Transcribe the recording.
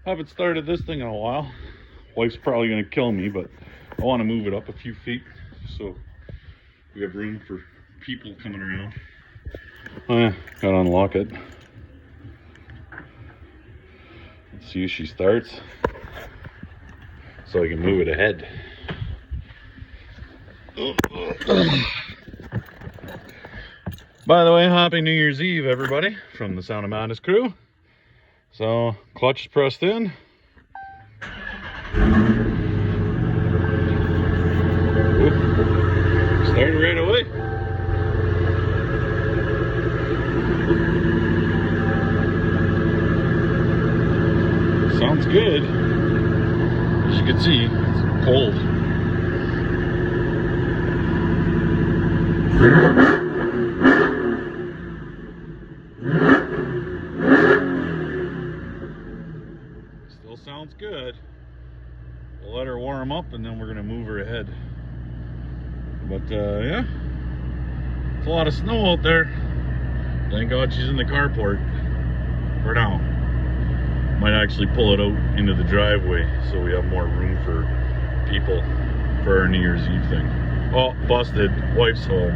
Haven't started this thing in a while. Wife's probably gonna kill me, but I want to move it up a few feet so we have room for people coming around. Oh yeah, gotta unlock it. Let's see if she starts so I can move it ahead. By the way, happy New Year's Eve, everybody, from the Sound of Madness crew. So, clutch is pressed in. Oop. Started right away. Sounds good. As you can see, it's cold. Still sounds good. We'll let her warm up and then we're gonna move her ahead. But yeah, it's a lot of snow out there. Thank God she's in the carport for now. Might actually pull it out into the driveway so we have more room for people for our New Year's Eve thing. Oh, busted. Wife's home.